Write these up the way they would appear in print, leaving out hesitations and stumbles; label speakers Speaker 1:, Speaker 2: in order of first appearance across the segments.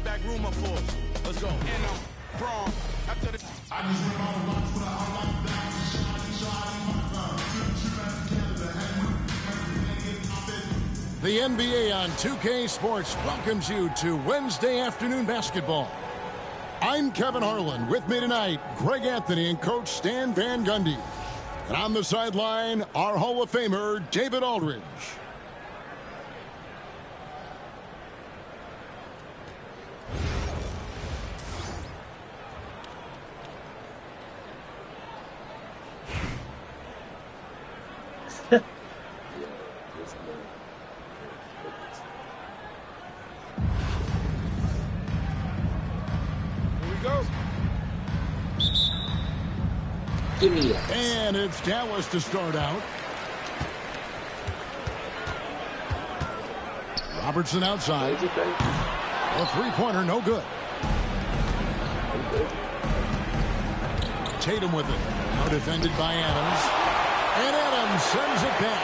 Speaker 1: running back room up for us. Let's go. And Braun. After the... I just went all the for the outline down to
Speaker 2: The NBA on 2K Sports welcomes you to Wednesday afternoon basketball. I'm Kevin Harlan. With me tonight, Greg Anthony and Coach Stan Van Gundy. And on the sideline, our Hall of Famer, David Aldridge. And it's Dallas to start out. Robertson outside. A three-pointer, no good. Tatum with it. Now defended by Adams. And Adams sends it back.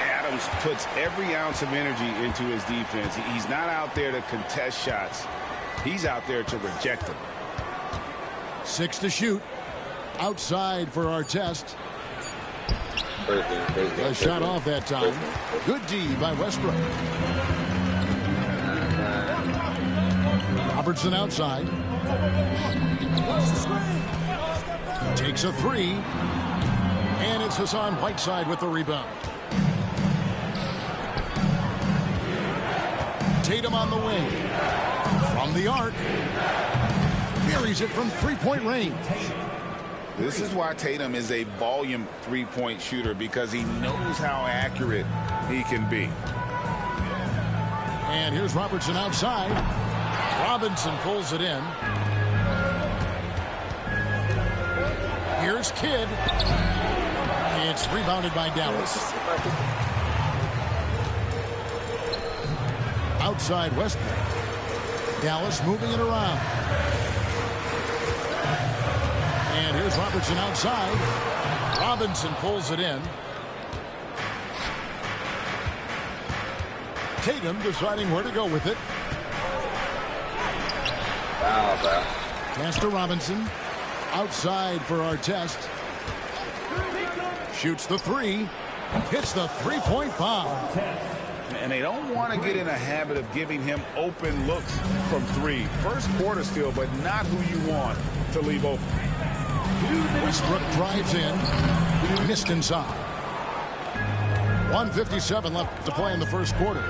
Speaker 3: Adams puts every ounce of energy into his defense. He's not out there to contest shots. He's out there to reject them.
Speaker 2: 6 to shoot. Outside for our test. A shot off that time. Good D by Westbrook. Robertson outside. Takes a three. And it's Hassan Whiteside with the rebound. Tatum on the wing. From the arc. Buries it from three-point range.
Speaker 3: This is why Tatum is a volume three-point shooter, because he knows how accurate he can be.
Speaker 2: And here's Robertson outside. Robinson pulls it in. Here's Kidd. It's rebounded by Dallas. Outside Westbrook. Dallas moving it around. And here's Robertson outside. Robinson pulls it in. Tatum deciding where to go with it. Pass to Robinson. Outside for our test. Shoots the three. Hits the three-point bomb.
Speaker 3: And they don't want to get in a habit of giving him open looks from three. First quarter still, but not who you want to leave open.
Speaker 2: Westbrook drives in. Missed inside. 1:57 left to play in the first quarter.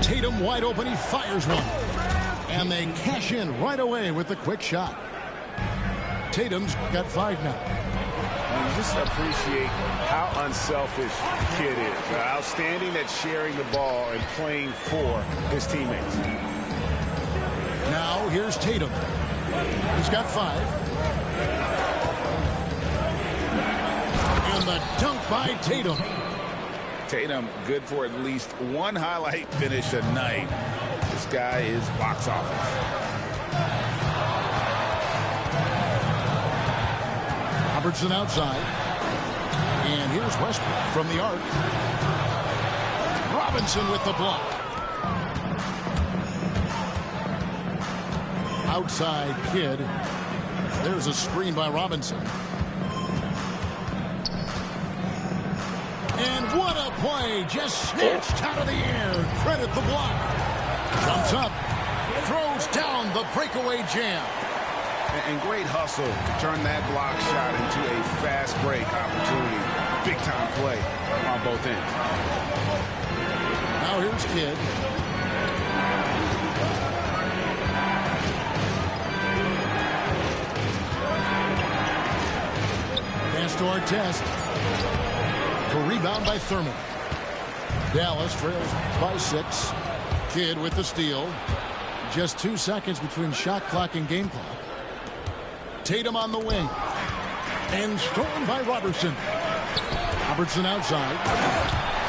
Speaker 2: Tatum wide open. He fires one. And they cash in right away with the quick shot. Tatum's got 5 now.
Speaker 3: You just appreciate how unselfish Kidd is. Outstanding at sharing the ball and playing for his teammates.
Speaker 2: Now here's Tatum. He's got 5. And the dunk by Tatum.
Speaker 3: Tatum good for at least one highlight finish a night. This guy is box office.
Speaker 2: Robertson outside. And here's Westbrook from the arc. Robinson with the block. Outside Kidd. There's a screen by Robinson. And what a play. Just snatched out of the air. Credit the block. Jumps up. Throws down the breakaway jam.
Speaker 3: And great hustle to turn that block shot into a fast break opportunity. Big time play on both ends.
Speaker 2: Now here's Kidd. Pass to our test. A rebound by Thurman. Dallas trails by 6. Kidd with the steal. Just 2 seconds between shot clock and game clock. Tatum on the wing. And stolen by Robertson. Robertson outside.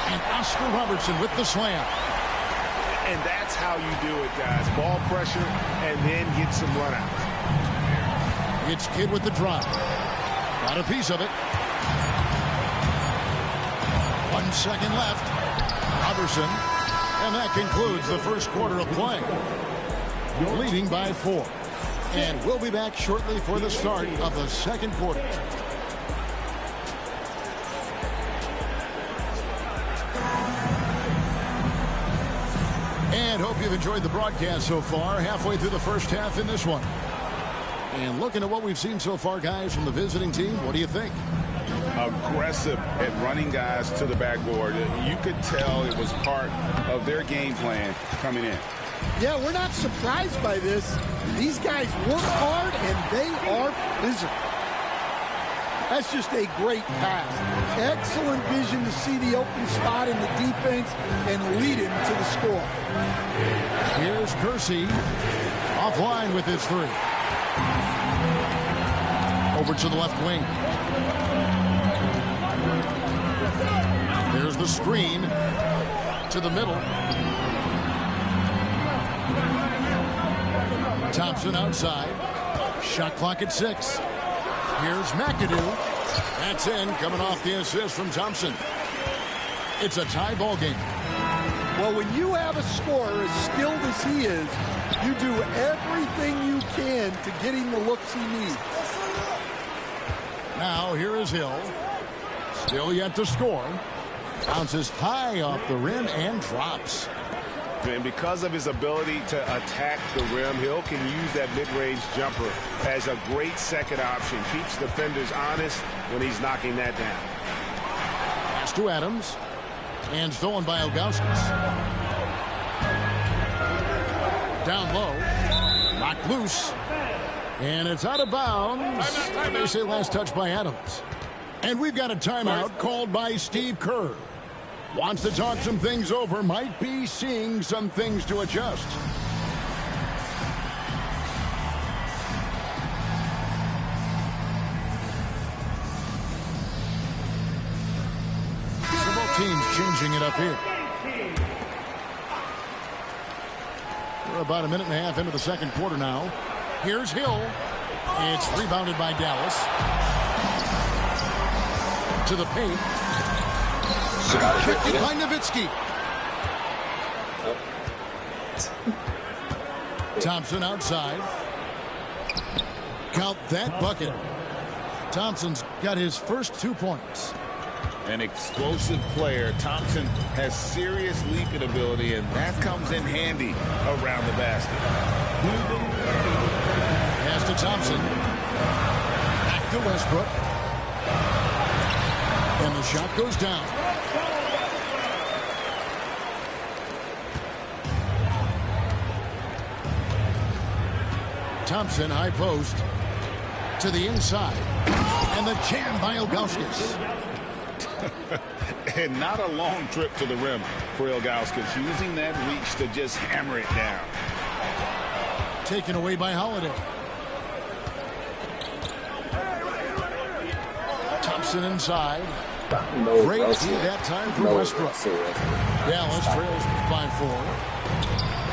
Speaker 2: And Oscar Robertson with the slam.
Speaker 3: And that's how you do it, guys. Ball pressure and then get some runouts.
Speaker 2: It's Kidd with the drive. Got a piece of it. 1 second left. Robertson. And that concludes the first quarter of play. Leading by 4. And we'll be back shortly for the start of the second quarter. And hope you've enjoyed the broadcast so far. Halfway through the first half in this one. And looking at what we've seen so far, guys, from the visiting team, what do you think?
Speaker 3: Aggressive at running guys to the backboard. You could tell it was part of their game plan coming in.
Speaker 4: Yeah, we're not surprised by this. These guys work hard and they are physical. That's just a great pass. Excellent vision to see the open spot in the defense and lead him to the score.
Speaker 2: Here's Kersey offline with his 3. Over to the left wing. There's the screen to the middle. Thompson outside. Shot clock at 6. Here's McAdoo. That's in, coming off the assist from Thompson. It's a tie ball game.
Speaker 4: Well, when you have a scorer as skilled as he is, you do everything you can to get him the looks he needs.
Speaker 2: Now here is Hill. Still yet to score. Bounces high off the rim and drops.
Speaker 3: And because of his ability to attack the rim, Hill can use that mid-range jumper as a great second option. Keeps defenders honest when he's knocking that down.
Speaker 2: Pass to Adams. And stolen by Ilgauskas. Down low. Knocked loose. And it's out of bounds. They say last touch by Adams. And we've got a timeout called by Steve Kerr. Wants to talk some things over. Might be seeing some things to adjust. So both teams changing it up here. We're about a minute and a half into the second quarter now. Here's Hill. It's rebounded by Dallas. To the paint. Kicked it by Nowitzki. Thompson outside. Count that bucket. Thompson's got his first 2 points.
Speaker 3: An explosive player. Thompson has serious leaping ability, and that comes in handy around the basket.
Speaker 2: Pass to Thompson. Back to Westbrook. And the shot goes down. Thompson, high post. To the inside. And the jam by Ilgauskas.
Speaker 3: And not a long trip to the rim for Ilgauskas. Using that reach to just hammer it down.
Speaker 2: Taken away by Holiday. Thompson inside. Great D that time for Westbrook. Dallas trails by 4.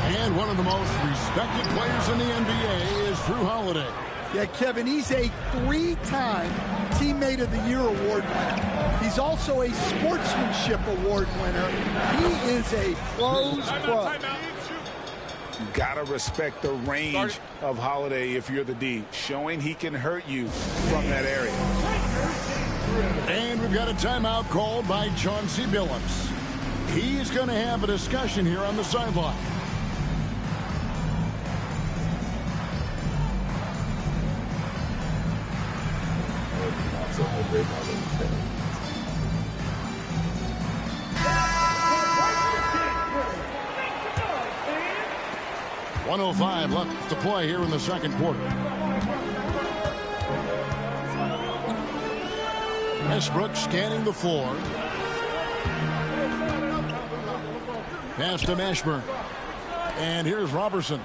Speaker 2: And one of the most respected players in the NBA is Drew Holiday.
Speaker 4: Yeah, Kevin, he's a 3-time Teammate of the Year award winner. He's also a Sportsmanship Award winner. He is a pros pro.
Speaker 3: You gotta respect the range of Holiday if you're the D, showing he can hurt you from that area.
Speaker 2: And we've got a timeout called by Chauncey Billups. He's going to have a discussion here on the sideline. .105 left to play here in the second quarter. Westbrook scanning the floor. Pass to Mashburn. And here's Robertson.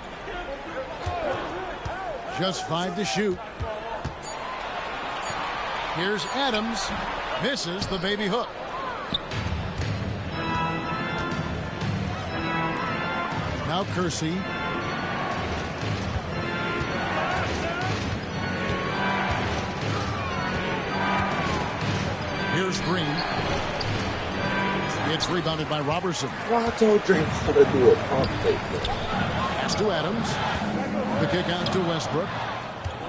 Speaker 2: Just 5 to shoot. Here's Adams. Misses the baby hook. Now Kersey. Here's Green. It's rebounded by Robertson.
Speaker 5: Toronto drinks how to do a pump fake.
Speaker 2: Pass to Adams. The kick out to Westbrook.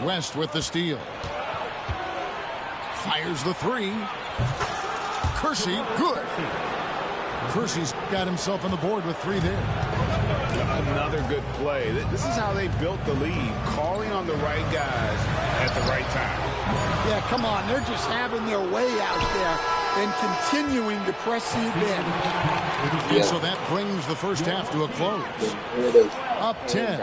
Speaker 2: West with the steal. Fires the three. Kersey, good. Kersey's got himself on the board with 3 there.
Speaker 3: Another good play. This is how they built the lead, calling on the right guys at the right time.
Speaker 4: Yeah, come on. They're just having their way out there and continuing to press the advantage.
Speaker 2: And so that brings the first half to a close. Up 10.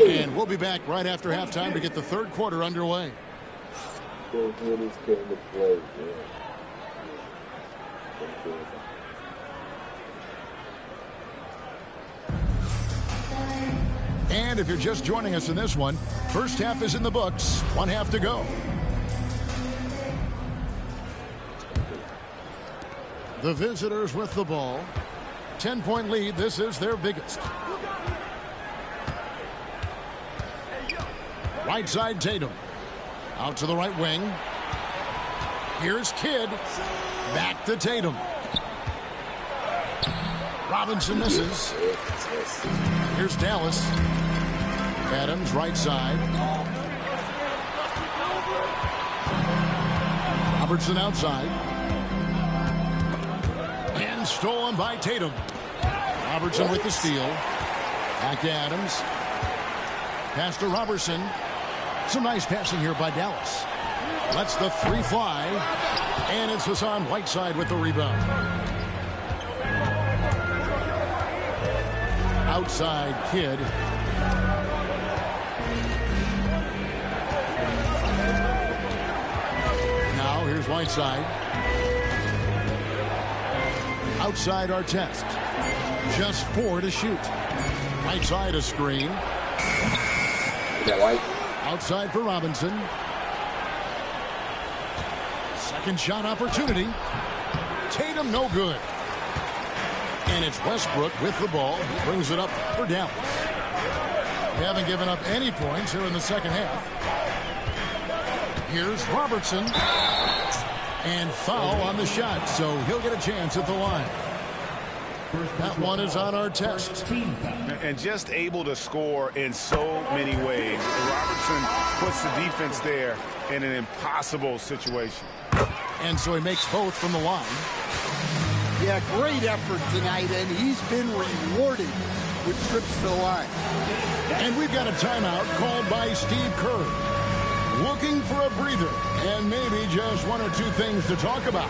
Speaker 2: And we'll be back right after halftime to get the third quarter underway. And if you're just joining us in this one, first half is in the books. 1 half to go. The visitors with the ball. 10-point lead. This is their biggest. Right side Tatum. Out to the right wing. Here's Kidd. Back to Tatum. Robinson misses. Here's Dallas. Adams, right side. Robertson outside. And stolen by Tatum. Robertson with the steal. Back to Adams. Pass to Robertson. Some nice passing here by Dallas. Lets the 3 fly. And it's Hassan Whiteside with the rebound. Outside Kidd. Now here's Whiteside. Outside Artest. Just 4 to shoot. Whiteside a screen. Outside for Robinson. Second shot opportunity. Tatum no good. And it's Westbrook with the ball. Brings it up for Dallas. They haven't given up any points here in the second half. Here's Robertson. And foul on the shot, so he'll get a chance at the line. That one is on our test.
Speaker 3: And just able to score in so many ways. Robertson puts the defense there in an impossible situation.
Speaker 2: And so he makes both from the line.
Speaker 4: Yeah, great effort tonight, and he's been rewarded with trips to the line.
Speaker 2: And we've got a timeout called by Steve Kerr. Looking for a breather and maybe just 1 or 2 things to talk about.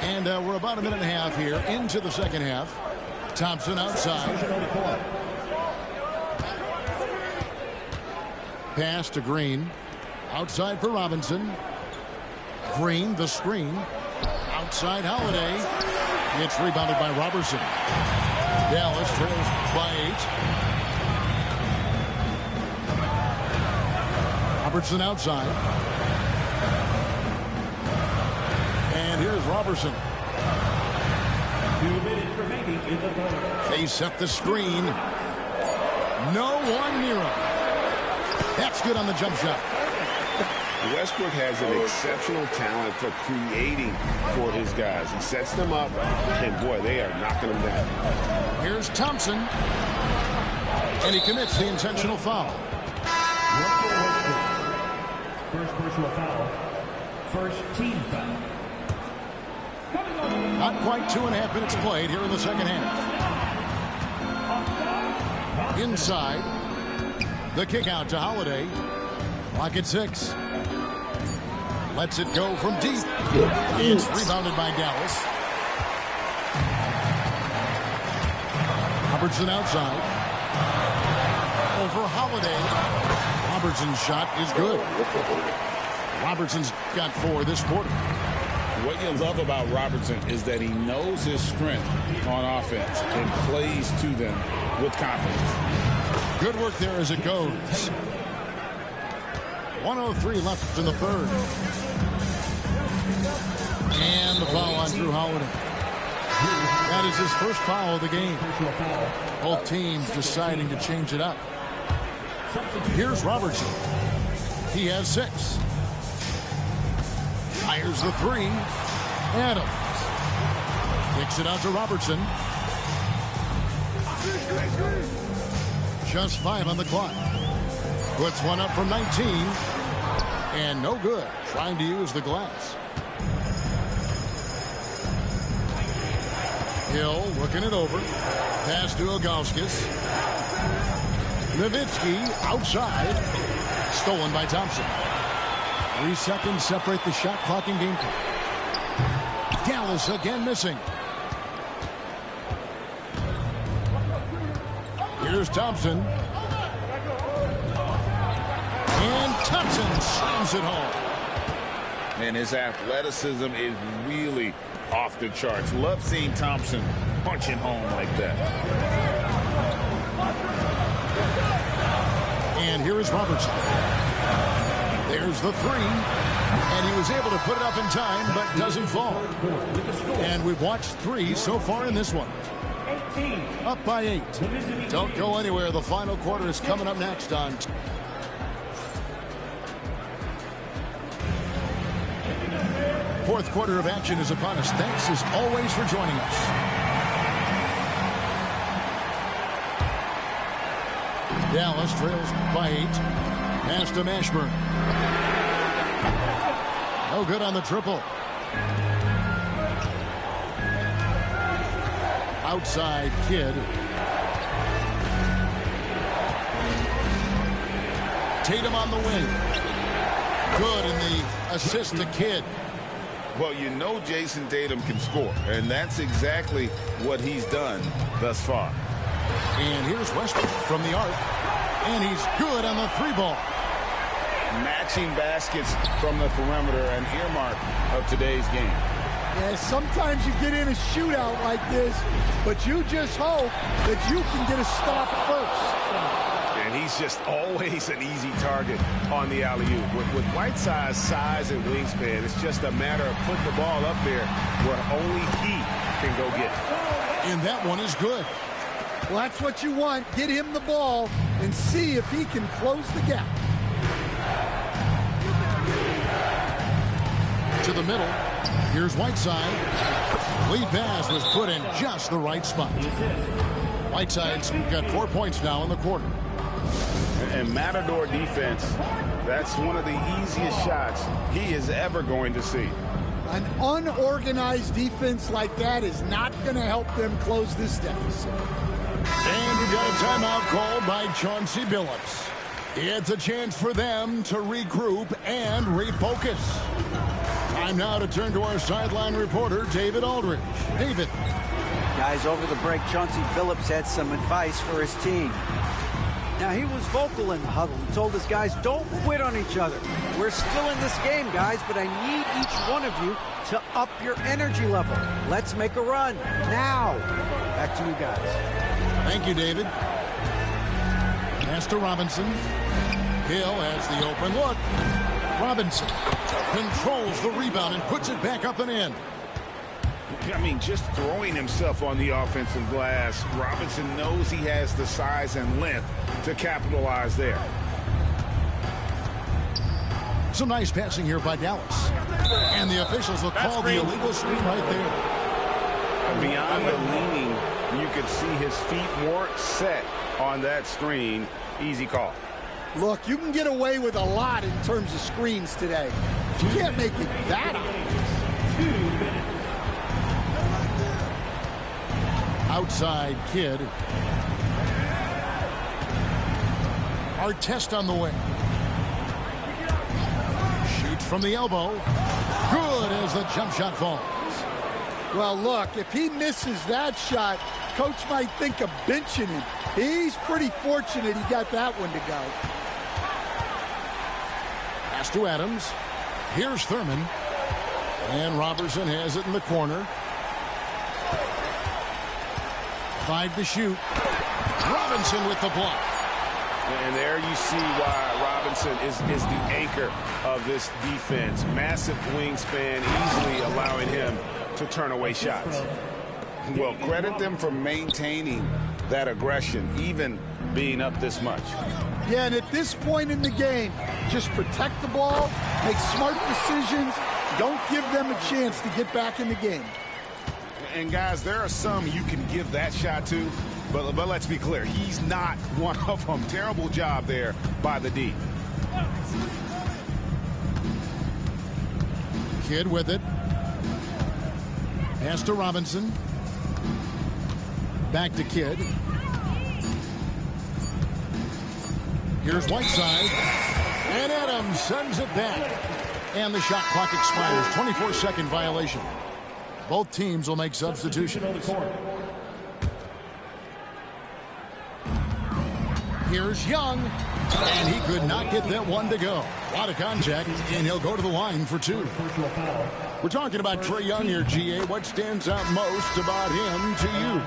Speaker 2: And we're about a minute and a half here into the second half. Thompson outside. Pass to Green. Outside for Robinson. Green, the screen. Outside Holiday. It's rebounded by Robertson. Dallas trails by 8. Robertson outside. And here's Robertson.
Speaker 6: 2 minutes remaining in the third.
Speaker 2: They set the screen. No one near him. That's good on the jump shot.
Speaker 3: Westbrook has an exceptional talent for creating for his guys. He sets them up, and boy, they are knocking them down.
Speaker 2: Here's Thompson. And he commits the intentional foul.
Speaker 6: First personal foul. First team foul.
Speaker 2: Not quite 2.5 minutes played here in the second half. Inside. The kick out to Holiday. Clock at 6. Lets it go from deep. It's rebounded by Dallas. Robertson outside. Over Holiday. Robertson's shot is good. Robertson's got 4 this quarter.
Speaker 7: What you love about Robertson is that he knows his strength on offense and plays to them with confidence.
Speaker 2: Good work there as it goes. 1:03 left in the third. And the foul on Drew Holiday. That is his first foul of the game. Both teams deciding to change it up. Here's Robertson. He has 6. Fires the 3. Adams kicks it out to Robertson. Just 5 on the clock. Puts one up from 19. And no good. Trying to use the glass. Hill looking it over. Pass to Ilgauskas. Nowitzki outside. Stolen by Thompson. 3 seconds separate the shot clock and game clock. Dallas again missing. Here's Thompson. And Thompson slams it home.
Speaker 7: And his athleticism is really off the charts. Love seeing Thompson punching home like that.
Speaker 2: And here is Robertson. There's the 3. And he was able to put it up in time, but doesn't fall. And we've watched 3 so far in this one. Up by 8. Don't go anywhere. The final quarter is coming up next on... Fourth quarter of action is upon us. Thanks as always for joining us. Dallas trails by 8. Pass to Mashburn. No good on the triple. Outside Kidd. Tatum on the wing. Good in the assist to Kidd.
Speaker 7: Well, you know Jason Tatum can score, and that's exactly what he's done thus far.
Speaker 2: And here's Westbrook from the arc, and he's good on the 3-ball.
Speaker 7: Matching baskets from the perimeter, an earmark of today's game.
Speaker 4: Yeah, sometimes you get in a shootout like this, but you just hope that you can get a stop first.
Speaker 3: And he's just always an easy target on the alley-oop. With Whiteside's size and wingspan, it's just a matter of putting the ball up there where only he can go get it.
Speaker 2: And that one is good.
Speaker 4: Well, that's what you want. Get him the ball and see if he can close the gap.
Speaker 2: To the middle. Here's Whiteside. Lead pass was put in just the right spot. Whiteside's got 4 points now in the quarter.
Speaker 3: And Matador defense, that's one of the easiest shots he is ever going to see.
Speaker 4: An unorganized defense like that is not going to help them close this deficit.
Speaker 2: And we've got a timeout called by Chauncey Billups. It's a chance for them to regroup and refocus. Time now to turn to our sideline reporter, David Aldridge. David.
Speaker 8: Guys, over the break, Chauncey Billups had some advice for his team. Now, he was vocal in the huddle. He told his guys, don't quit on each other. We're still in this game, guys, but I need each one of you to up your energy level. Let's make a run now. Back to you guys.
Speaker 2: Thank you, David. Pass to Robinson. Hill has the open look. Robinson controls the rebound and puts it back up and in.
Speaker 3: I mean, just throwing himself on the offensive glass, Robinson knows he has the size and length to capitalize there.
Speaker 2: Some nice passing here by Dallas. And the officials will call the illegal screen right there.
Speaker 3: Beyond the leaning, you could see his feet weren't set on that screen. Easy call.
Speaker 4: Look, you can get away with a lot in terms of screens today. You can't make it that obvious.
Speaker 6: 2 minutes.
Speaker 2: Outside Kidd. Artest on the wing. Shoots from the elbow. Good as the jump shot falls.
Speaker 4: Well, look, if he misses that shot, coach might think of benching him. He's pretty fortunate he got that one to go.
Speaker 2: Pass to Adams. Here's Thurman. And Robertson has it in the corner. 5 to shoot. Robinson with the block.
Speaker 3: And there you see why Robinson is the anchor of this defense. Massive wingspan, easily allowing him to turn away shots.
Speaker 7: Well, credit them for maintaining that aggression, even being up this much.
Speaker 4: Yeah, and at this point in the game, just protect the ball, make smart decisions, don't give them a chance to get back in the game.
Speaker 3: And guys, there are some you can give that shot to, but let's be clear, he's not one of them. Terrible job there by the D.
Speaker 2: Kidd with it. Pass to Robinson. Back to Kidd. Here's Whiteside. And Adams sends it back. And the shot clock expires. 24-second violation. Both teams will make substitutions. Here's Young. And he could not get that one to go. A lot of contact, and he'll go to the line for two. We're talking about Trae Young here, GA. What stands out most about him to you?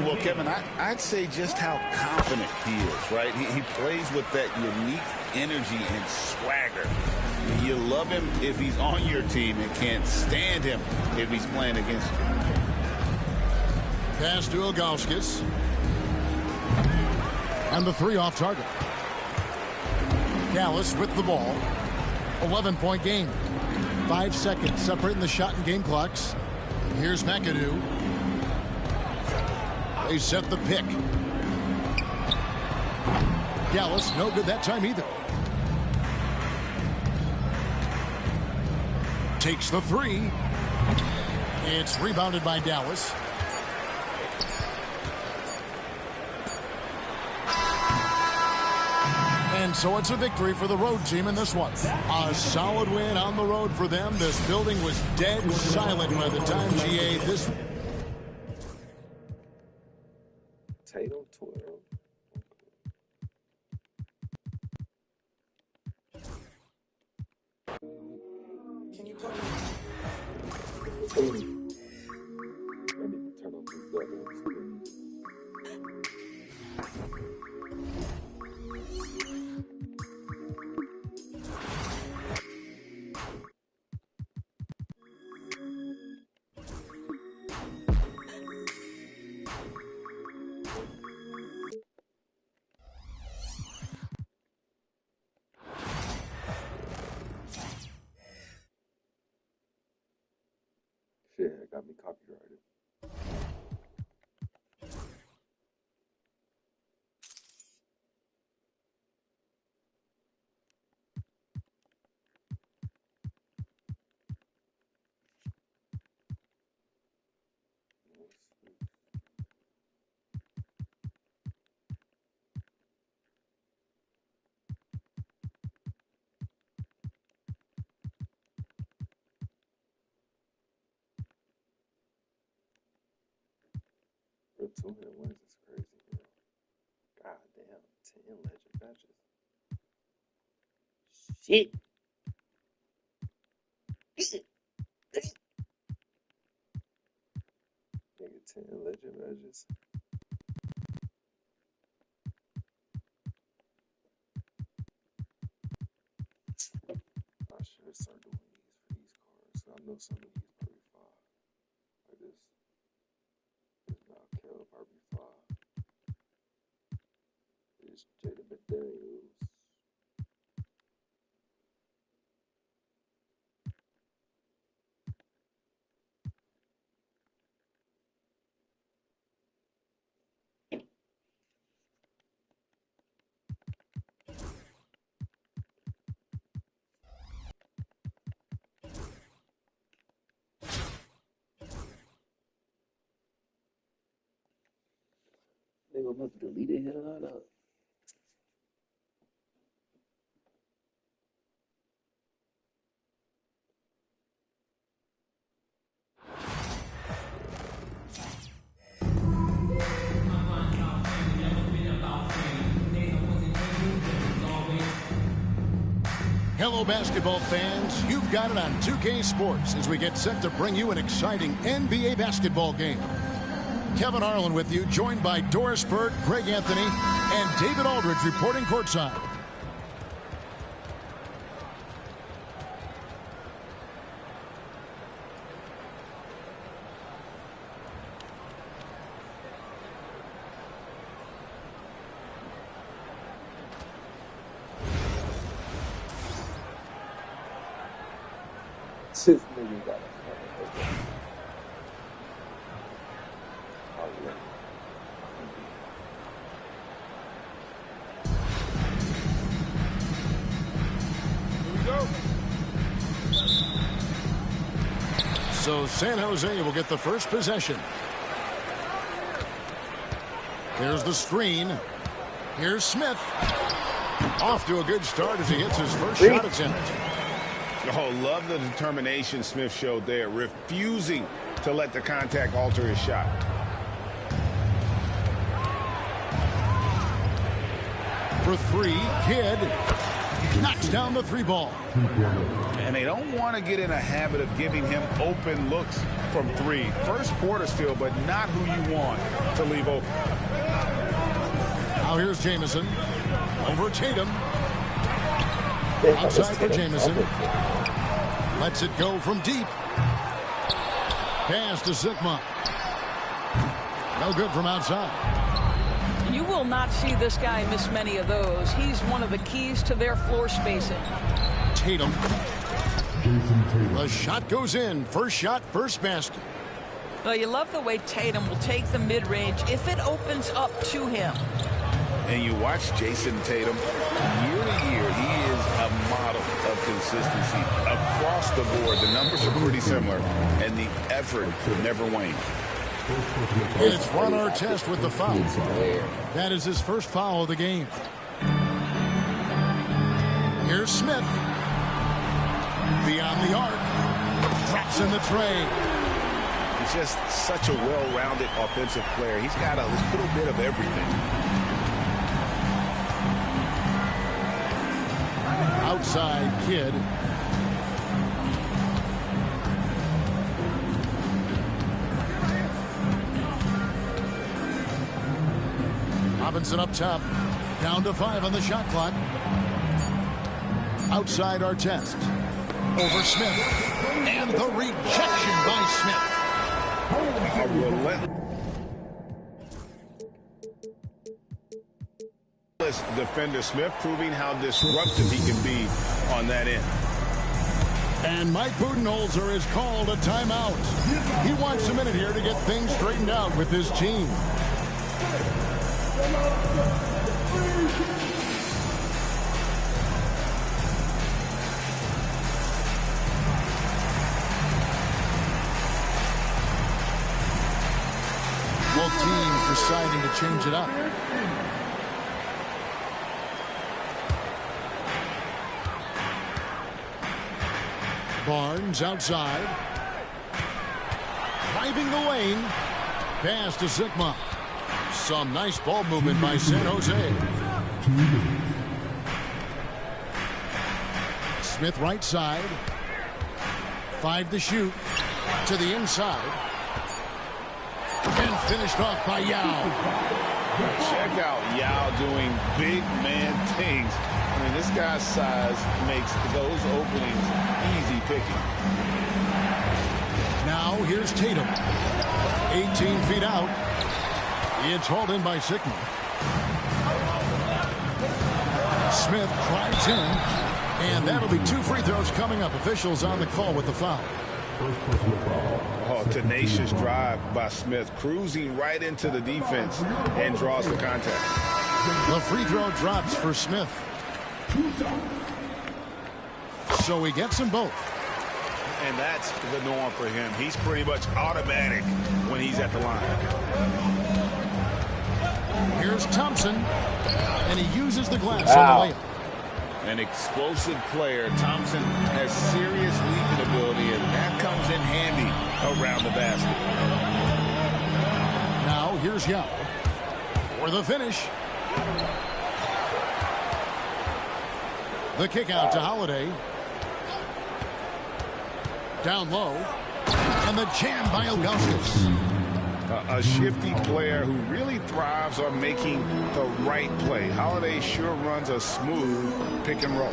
Speaker 7: Well, Kevin, I'd say just how confident he is, right? He plays with that unique energy and swagger. You love him if he's on your team and can't stand him if he's playing against you.
Speaker 2: Pass to Ilgauskas. And the three off target. Dallas with the ball. 11-point game. 5 seconds separating the shot and game clocks. Here's McAdoo. They set the pick. Dallas, no good that time either. Takes the three. It's rebounded by Dallas. And so it's a victory for the road team in this one. A solid win on the road for them. This building was dead silent by the time GA this.
Speaker 5: Tatum 12.
Speaker 6: Can you come?
Speaker 5: I need to turn on this goddamn screen. Shit, it got me copyrighted. The 200 wins is crazy, bro. God damn, 10 legend matches. Shit. Nigga, 10 legend matches. I should start doing these for these cards. I know some of these pretty far. Like this Mount Kill probably far. This Jada Medeiros. Nigga must delete it, hit a lot up.
Speaker 2: Hello, basketball fans. You've got it on 2K Sports as we get set to bring you an exciting NBA basketball game. Kevin Harlan with you, joined by Doris Bird, Greg Anthony, and David Aldridge reporting courtside.
Speaker 5: This nigga got a
Speaker 2: So San Jose will get the first possession. Here's the screen. Here's Smith. Off to a good start as he hits his first shot attempt.
Speaker 3: Oh, love the determination Smith showed there, refusing to let the contact alter his shot.
Speaker 2: For three, Kidd knocks down the three ball.
Speaker 3: And they don't want to get in a habit of giving him open looks from three. First quarter still, but not who you want to leave open.
Speaker 2: Now here's Jamison. Over Tatum. Outside for Jamison. Lets it go from deep. Pass to Sigma. No good from outside.
Speaker 9: You will not see this guy miss many of those. He's one of the keys to their floor spacing.
Speaker 2: Tatum. The shot goes in. First shot, first basket.
Speaker 9: Well, you love the way Tatum will take the mid-range if it opens up to him.
Speaker 3: And you watch Jason Tatum, year to year, he is a model of consistency. Across the board, the numbers are pretty similar, and the effort never wanes.
Speaker 2: It's Ron Artest with the foul. That is his first foul of the game. Here's Smith. Beyond the arc. Drops in the tray.
Speaker 3: He's just such a well-rounded offensive player. He's got a little bit of everything.
Speaker 2: Outside Kidd. Robinson up top. Down to 5 on the shot clock. Outside Artest. Over Smith. And the rejection by Smith.
Speaker 3: A relentless defender. Smith proving how disruptive he can be on that end.
Speaker 2: And Mike Budenholzer has called a timeout. He wants a minute here to get things straightened out with his team. Both teams deciding to change it up. Barnes outside. Driving the lane. Pass to Sigma. Some nice ball movement by San Jose. Smith right side. 5 to shoot. To the inside. And finished off by Yao.
Speaker 3: Check out Yao doing big man things. I mean, this guy's size makes those openings easy picking.
Speaker 2: Now here's Tatum. 18 feet out. It's hauled in by Sigma. Smith drives in. And that'll be 2 free throws coming up. Officials on the call with the foul.
Speaker 3: Oh, tenacious drive by Smith, cruising right into the defense and draws the contact.
Speaker 2: The free throw drops for Smith. So he gets them both.
Speaker 3: And that's the norm for him. He's pretty much automatic when he's at the line.
Speaker 2: Here's Thompson. And he uses the glass on the layup.
Speaker 7: An explosive player. Thompson has serious leaping ability, and that comes in handy around the basket.
Speaker 2: Now here's Yao for the finish. The kick out to Holiday. Down low. And the jam by Ilgauskas.
Speaker 3: A shifty player who really thrives on making the right play. Holiday sure runs a smooth pick and roll.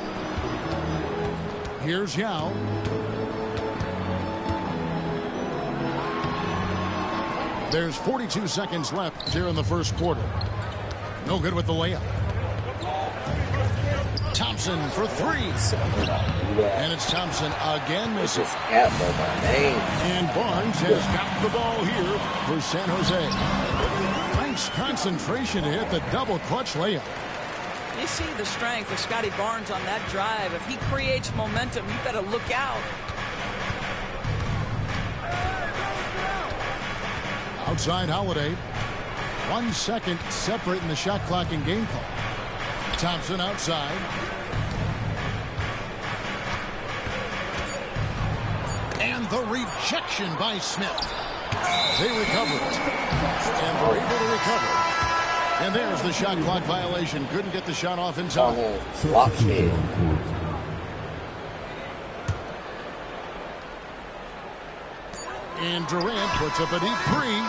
Speaker 2: Here's Yao. There's 42 seconds left here in the first quarter. No good with the layup. Thompson for three. And it's Thompson again misses. And Barnes has got the ball here for San Jose. Nice concentration to hit the double clutch layup.
Speaker 9: You see the strength of Scotty Barnes on that drive. If he creates momentum, you better look out.
Speaker 2: Outside Holiday. 1 second separating the shot clock and game clock. Thompson outside. And the rejection by Smith. They recover it. And they're able to recover. And there's the shot clock violation. Couldn't get the shot off in time. And Durant puts up a deep three.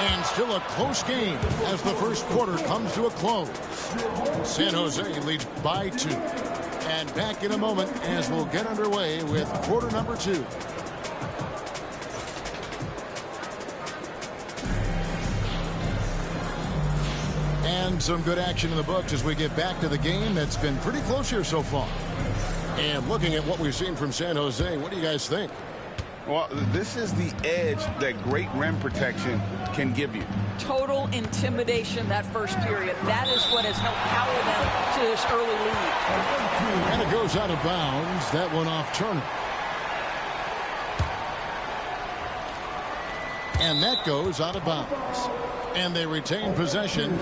Speaker 2: And still a close game as the first quarter comes to a close. San Jose leads by 2. And back in a moment as we'll get underway with quarter number 2. And some good action in the books as we get back to the game that's been pretty close here so far. And looking at what we've seen from San Jose, what do you guys think?
Speaker 7: Well, this is the edge that great rim protection can give you.
Speaker 9: Total intimidation that first period. That is what has helped power them to this early lead.
Speaker 2: And it goes out of bounds. That one off Turner. And that goes out of bounds. And they retain possession.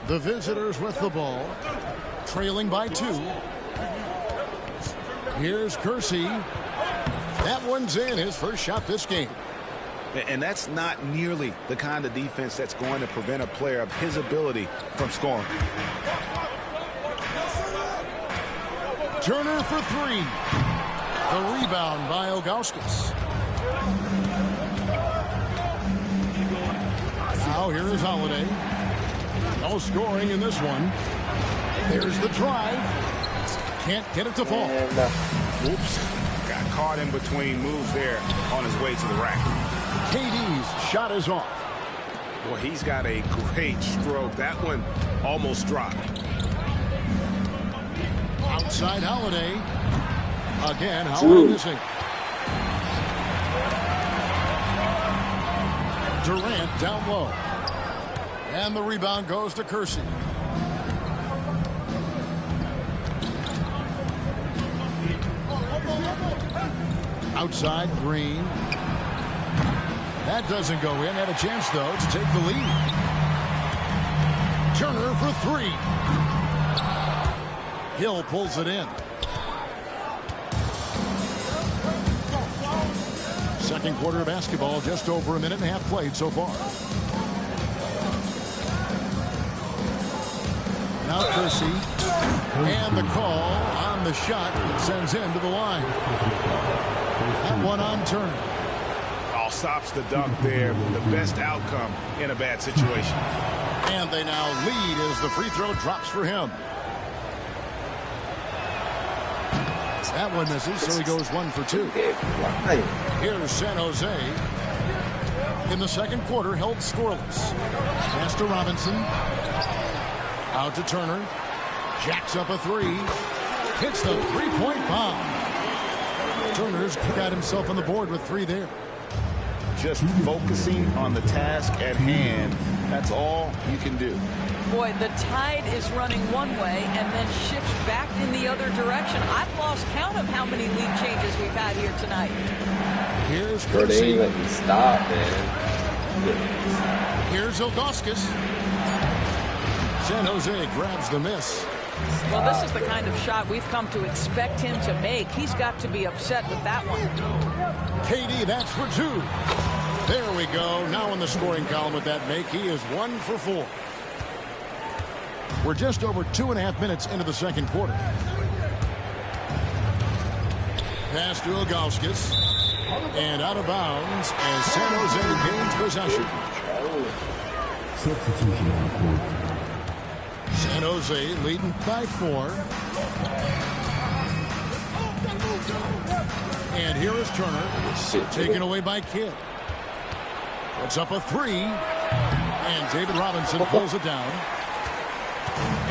Speaker 2: The visitors with the ball. Trailing by 2. Here's Kersey. That one's in, his first shot this game.
Speaker 7: And that's not nearly the kind of defense that's going to prevent a player of his ability from scoring.
Speaker 2: Turner for 3. The rebound by Ilgauskas. Now here is Holiday. No scoring in this one. There's the drive. Can't get it to fall.
Speaker 3: Oops. Got caught in between moves there on his way to the rack.
Speaker 2: KD's shot is off.
Speaker 3: Well, he's got a great stroke. That one almost dropped.
Speaker 2: Outside Holiday. Again, Holiday missing. Durant down low. And the rebound goes to Kersey. Outside Green. That doesn't go in. Had a chance, though, to take the lead. Turner for 3. Hill pulls it in. Second quarter of basketball, just over a minute and a half played so far. Now Kersey. And the call on the shot that sends him to the line. That one on Turner.
Speaker 3: All stops the dunk there. The best outcome in a bad situation.
Speaker 2: And they now lead as the free throw drops for him. That one misses, so he goes 1 for 2. Here's San Jose. In the second quarter, held scoreless. Pass to Robinson. Out to Turner. Jacks up a 3. Hits the three-point bomb. Turner's got himself on the board with 3 there.
Speaker 7: Just focusing on the task at hand. That's all you can do.
Speaker 9: Boy, the tide is running one way and then shifts back in the other direction. I've lost count of how many lead changes we've had here tonight.
Speaker 2: Here's
Speaker 5: Bro, they
Speaker 2: Kersey.
Speaker 5: ain't let me stop, man.
Speaker 2: Here's Ilgauskas. San Jose grabs the miss.
Speaker 9: Well, this is the kind of shot we've come to expect him to make. He's got to be upset with that one.
Speaker 2: KD, that's for 2. There we go. Now in the scoring column with that make, he is 1 for 4. We're just over 2.5 minutes into the second quarter. Pass to Ilgauskas. And out of bounds as San Jose gains possession.
Speaker 6: Substitution on the court.
Speaker 2: San Jose leading by 4. And here is Turner. Taken away by Kidd. Puts up a three. And David Robinson pulls it down.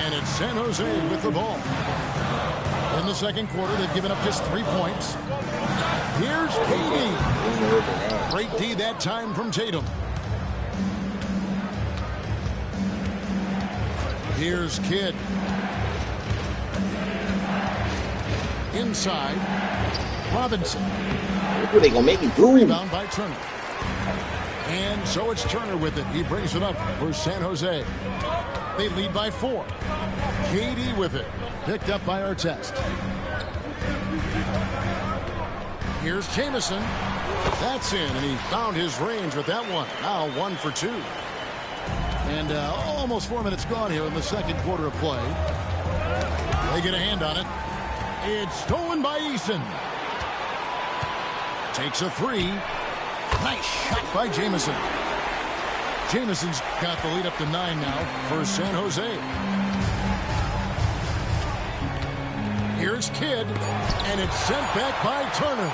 Speaker 2: And it's San Jose with the ball. In the second quarter, they've given up just 3 points. Here's KD. Great D that time from Tatum. Here's Kidd. Inside. Robinson.
Speaker 10: What are they gonna make me do?
Speaker 2: Rebound by Turner. And so it's Turner with it. He brings it up for San Jose. They lead by 4. KD with it. Picked up by Artest. Here's Jamison. That's in, and he found his range with that one. Now 1 for 2. And almost 4 minutes gone here in the second quarter of play. They get a hand on it. It's stolen by Eason. Takes a 3. Nice shot by Jamison. Jamison's got the lead up to 9 now for San Jose. Here's Kidd, and it's sent back by Turner.